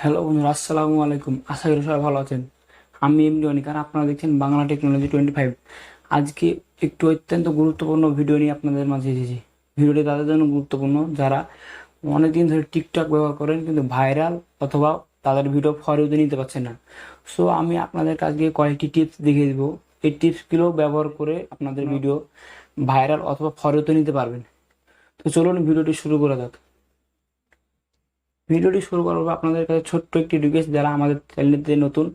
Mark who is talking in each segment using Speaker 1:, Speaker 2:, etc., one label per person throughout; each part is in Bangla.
Speaker 1: হ্যালো বন্ধুরা, আসসালামু আলাইকুম। আশা করি সবাই ভালো আছেন। আমি এমডি অনিক, আর আপনারা দেখছেন বাংলা টেকনোলজি 25। আজকে একটু অত্যন্ত গুরুত্বপূর্ণ ভিডিও নিয়ে আপনাদের মাঝে এসেছি। ভিডিওটি তাদের জন্য গুরুত্বপূর্ণ যারা অনেকদিন ধরে টিকটক ব্যবহার করেন কিন্তু ভাইরাল অথবা তাদের ভিডিও ফরিওতে নিতে পারছেন না। সো আমি আপনাদের কাছে কয়েকটি টিপস দেখিয়ে দেবো। এই টিপসগুলো ব্যবহার করে আপনাদের ভিডিও ভাইরাল অথবা ফরিওতে নিতে পারবেন। তো চলুন ভিডিওটি শুরু করা যাক। ভিডিওটি শুরু করার পর আপনাদের কাছে ছোট্ট একটি রিকোয়েস্ট, যারা আমাদের চ্যানেলটিতে নতুন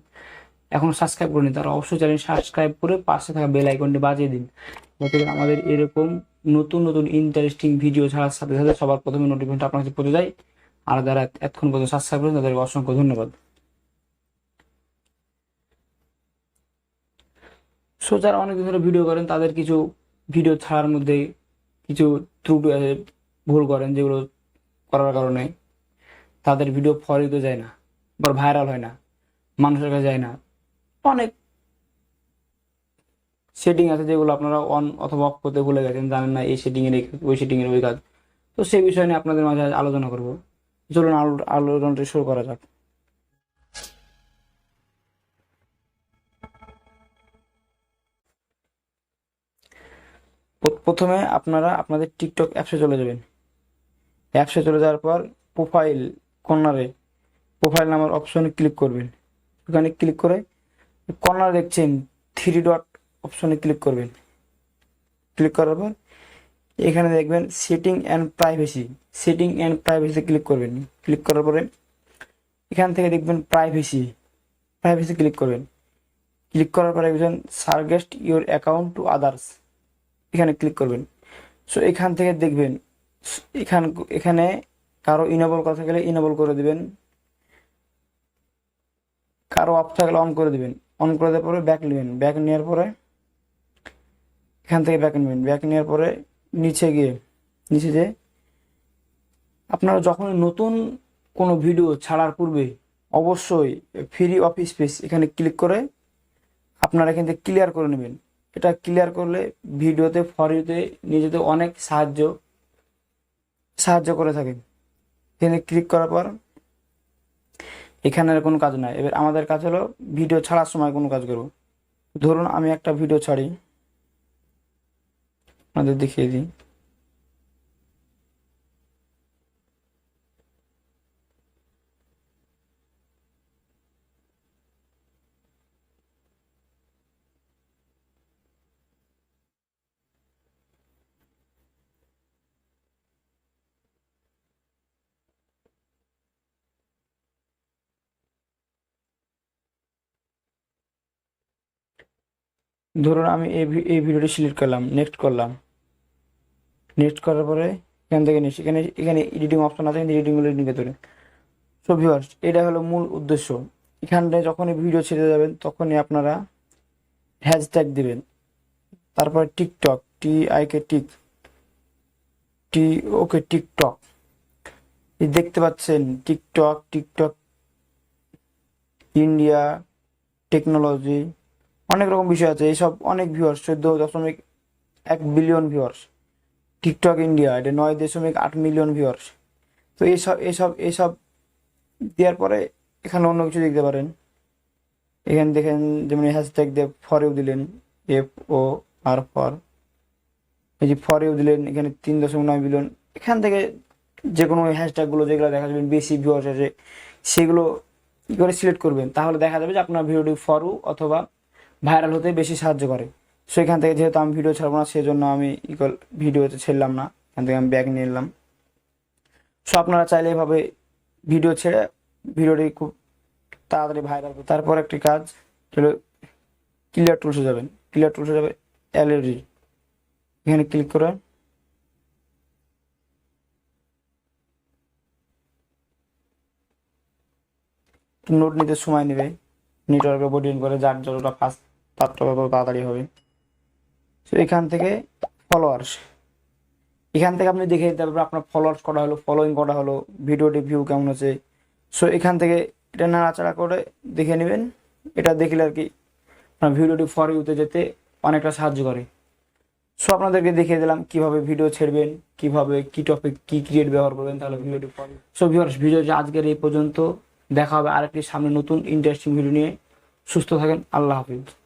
Speaker 1: এখন সাবস্ক্রাইব করেনি তারা অবশ্যই চ্যানেল সাবস্ক্রাইব করে পাশে থাকা বেল আইকনটি বাজিয়ে দিন, যাতে করে আমাদের এরকম নতুন নতুন ইন্টারেস্টিং ভিডিও ছাড়ার সাথে সাথে সবার প্রথমে নোটিফিকেশনটা আপনার কাছে পৌঁছে যায়। আর যারা এতক্ষণ পর্যন্ত সাবস্ক্রাইব করেন তাদেরকে অসংখ্য ধন্যবাদ। সো যারা অনেকদিন ধরে ভিডিও করেন তাদের কিছু ভিডিও ছাড়ার মধ্যে কিছু ত্রুটি আছে, ভুল করেন, যেগুলো করার কারণে তাদের ভিডিও ফরিতে যায় না বা ভাইরাল হয় না, মানুষের কাছে যায় না। অনেক সেটিং আছে যেগুলো আপনারা অন অথবা অফ করতে ভুলে গেছেন, জানেন না এই সেটিং এর এই কাজ, ওই সেটিং এর ওই কাজ। তো সেই বিষয় নিয়ে আপনাদের মাঝে আজ আলোচনা করব। চলুন আলোচনাটি শুরু করা যাক। প্রথমে আপনারা আপনাদের টিকটক অ্যাপসে চলে যাবেন। অ্যাপসে চলে যাওয়ার পর প্রোফাইল কর্নারে প্রোফাইল নামের অপশনে ক্লিক করবেন। ওখানে ক্লিক করে কর্নারে দেখছেন থ্রি ডট অপশনে ক্লিক করবেন। ক্লিক করার পর এখানে দেখবেন setting and privacy. Setting and privacy click করবেন। ক্লিক করার পরে এখান থেকে দেখবেন প্রাইভেসি। প্রাইভেসি ক্লিক করবেন। ক্লিক করার পরে দেখবেন suggest your account to others, এখানে ক্লিক করবেন। সো এখান থেকে দেখবেন এখান এখানে কারো ইনেবল কথা গেলে ইনেবল করে দিবেন, কারো অফ থাকলে অন করে দিবেন। অন করে দেওয়ার পরে ব্যাক নেবেন। ব্যাক নেওয়ার পরে এখান থেকে ব্যাক নেবেন। ব্যাক নেওয়ার পরে নিচে যে আপনারা যখন নতুন কোনো ভিডিও ছাড়ার পূর্বে অবশ্যই ফ্রি অফিস স্পেস এখানে ক্লিক করে আপনারা এখান থেকে ক্লিয়ার করে নেবেন। এটা ক্লিয়ার করলে ভিডিওতে ফরিতে নিজেদের অনেক সাহায্য করে থাকে। এখানে ক্লিক করার পর এখানে আর কোনো কাজ নাই। এবার আমাদের কাজ হলো ভিডিও ছাড়ার সময় কোনো কাজ করব। ধরুন আমি একটা ভিডিও ছাড়ি, আপনাদের দেখিয়ে দিই। ধরুন আমি এই ভিডিওটি সিলেক্ট করলাম, নেক্সট করলাম। নেক্সট করার পরে এখান থেকে এখানে এখানে এডিটিং অপশন আছে, এডিটিংগুলো এডিটিং করতে পারেন। সো ভিউয়ার্স, এটা হলো মূল উদ্দেশ্য। এখানটায় যখনই ভিডিও ছেড়ে যাবেন তখনই আপনারা হ্যাশট্যাগ দিবেন। তারপর টিকটক, TIK টিক, টিকটক, এই দেখতে পাচ্ছেন টিকটক ইন্ডিয়া টেকনোলজি, অনেক রকম বিষয় আছে। এইসব অনেক viewers, 14.1 billion viewers. TikTok India এটা 9.8 মিলিয়ন ভিউয়ার্স। তো এইসব দেওয়ার পরে এখানে অন্য কিছু দেখতে পারেন। এখানে দেখেন যেমন হ্যাশট্যাগ দিয়ে ফর ইউ দিলেন, FOR ফর, এই যে ফর ইউ দিলেন, এখানে 3.9 বিলিয়ন। এখান থেকে যে কোনো হ্যাশট্যাগুলো যেগুলো দেখা যাবেন বেশি ভিউয়ার্স আছে সেগুলো কি করে সিলেক্ট করবেন, তাহলে দেখা যাবে যে আপনার ভিডিওটি ফরু অথবা ভাইরাল হতে বেশি সাহায্য করে। সো এখান থেকে যেহেতু আমি ভিডিও ছাড়বো না সেজন্য আমি ভিডিওতে ছেড়লাম না, এখান থেকে আমি ব্যাক নিয়ে নিলাম। সো আপনারা চাইলে এভাবে ভিডিও ছেড়ে ভিডিওটি খুব তাড়াতাড়ি ভাইরাল। তারপর একটি কাজ হলো ক্লিয়ার টুলসে যাবেন। ক্লিয়ার টুলসে যাবে অ্যালার্জি, এখানে ক্লিক করে নোট নিতে সময় নেবে। নেটওয়ার্কে বোর্ডিং করে যার যতটা ফাস্ট তার তত তাড়াতাড়ি হবে। সো এখান থেকে ফলোয়ার্স, এখান থেকে আপনি দেখে দিতে পারবেন আপনার ফলোয়ার্স কটা হলো, ফলোয়িং কটা হলো, ভিডিওটি ভিউ কেমন আছে। সো এখান থেকে এটা নাড়াচাড়া করে দেখে নেবেন। এটা দেখলে আর কি আপনার ভিডিওটি ফর ইউতে যেতে অনেকটা সাহায্য করে। সো আপনাদেরকে দেখিয়ে দিলাম কিভাবে ভিডিও ছেড়বেন, কিভাবে কি টপিক কি ক্রিয়েট ব্যবহার করবেন, তাহলে ভিডিওটি ফর ইউ। সো ভিউয়ার্স, ভিডিওটি আজকের এই পর্যন্ত। দেখা হবে আরেকটি সামনে নতুন ইন্টারেস্টিং ভিডিও নিয়ে। সুস্থ থাকেন। আল্লাহ হাফিজ।